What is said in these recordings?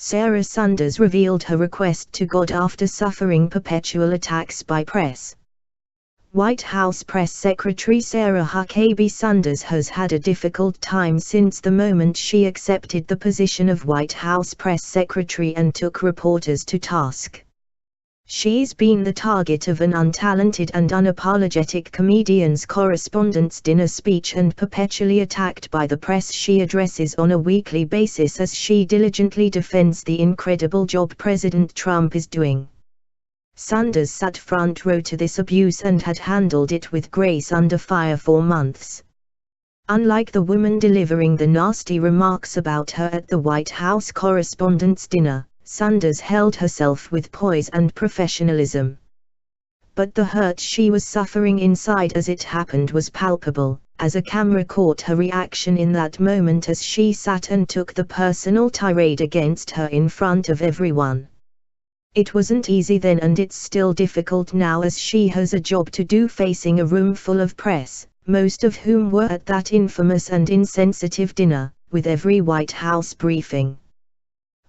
Sarah Sanders revealed her request to God after suffering perpetual attacks by press. White House Press Secretary Sarah Huckabee Sanders has had a difficult time since the moment she accepted the position of White House Press Secretary and took reporters to task. She's been the target of an untalented and unapologetic comedian's correspondence dinner speech and perpetually attacked by the press she addresses on a weekly basis as she diligently defends the incredible job President Trump is doing. Sanders sat front row to this abuse and had handled it with grace under fire for months. Unlike the woman delivering the nasty remarks about her at the White House Correspondents' Dinner, Sanders held herself with poise and professionalism. But the hurt she was suffering inside as it happened was palpable, as a camera caught her reaction in that moment as she sat and took the personal tirade against her in front of everyone. It wasn't easy then and it's still difficult now as she has a job to do facing a room full of press, most of whom were at that infamous and insensitive dinner, with every White House briefing.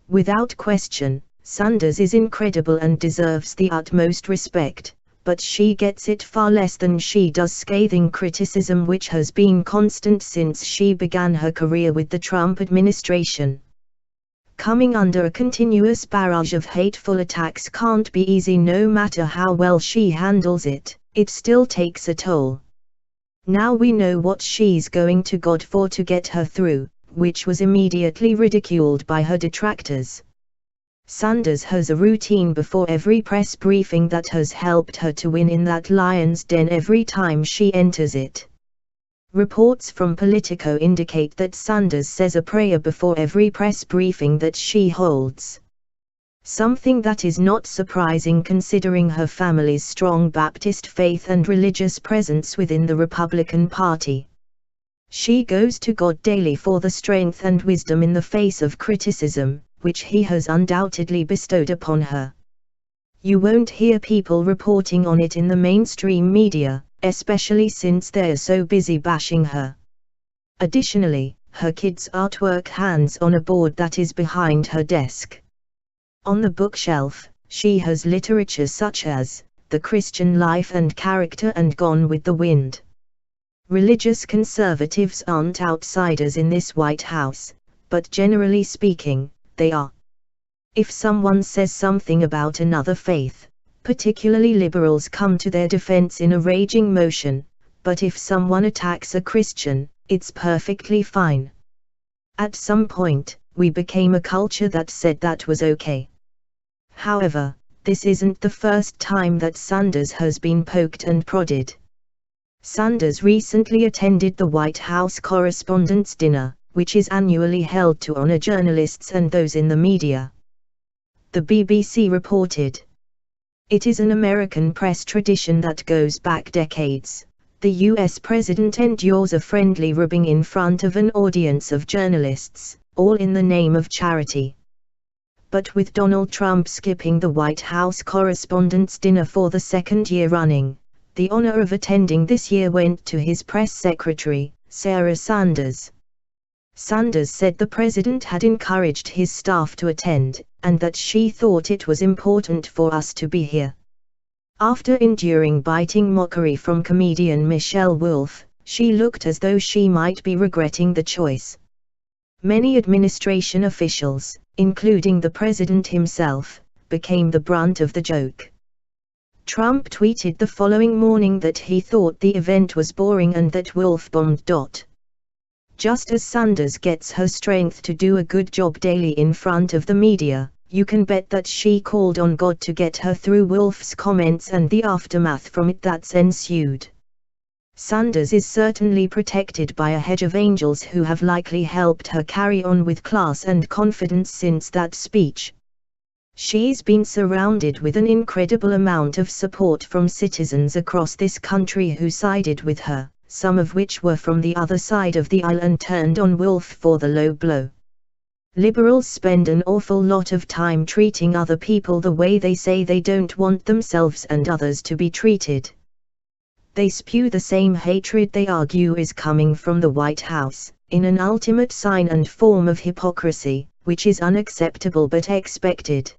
Without question, Sanders is incredible and deserves the utmost respect, but she gets it far less than she does scathing criticism which has been constant since she began her career with the Trump administration. Coming under a continuous barrage of hateful attacks can't be easy no matter how well she handles it, it still takes a toll. Now we know what she's going to God for to get her through, which was immediately ridiculed by her detractors. Sanders has a routine before every press briefing that has helped her to win in that lion's den every time she enters it. Reports from Politico indicate that Sanders says a prayer before every press briefing that she holds. Something that is not surprising considering her family's strong Baptist faith and religious presence within the Republican Party. She goes to God daily for the strength and wisdom in the face of criticism, which He has undoubtedly bestowed upon her. You won't hear people reporting on it in the mainstream media, especially since they're so busy bashing her. Additionally, her kids' artwork hangs on a board that is behind her desk. On the bookshelf, she has literature such as The Christian Life and Character and Gone with the Wind. Religious conservatives aren't outsiders in this White House, but generally speaking, they are. If someone says something about another faith, particularly liberals come to their defense in a raging motion, but if someone attacks a Christian, it's perfectly fine. At some point, we became a culture that said that was okay. However, this isn't the first time that Sanders has been poked and prodded. Sanders recently attended the White House Correspondents' Dinner, which is annually held to honor journalists and those in the media. The BBC reported. It is an American press tradition that goes back decades. The US president endures a friendly rubbing in front of an audience of journalists, all in the name of charity. But with Donald Trump skipping the White House Correspondents' Dinner for the second year running, the honor of attending this year went to his press secretary, Sarah Sanders. Sanders said the president had encouraged his staff to attend, and that she thought it was important for us to be here. After enduring biting mockery from comedian Michelle Wolf, she looked as though she might be regretting the choice. Many administration officials, including the president himself, became the brunt of the joke. Trump tweeted the following morning that he thought the event was boring and that Wolf bombed. Just as Sanders gets her strength to do a good job daily in front of the media, you can bet that she called on God to get her through Wolf's comments and the aftermath from it that's ensued. Sanders is certainly protected by a hedge of angels who have likely helped her carry on with class and confidence since that speech. She's been surrounded with an incredible amount of support from citizens across this country who sided with her, some of which were from the other side of the aisle and turned on Wolf for the low blow. Liberals spend an awful lot of time treating other people the way they say they don't want themselves and others to be treated. They spew the same hatred they argue is coming from the White House, in an ultimate sign and form of hypocrisy, which is unacceptable but expected.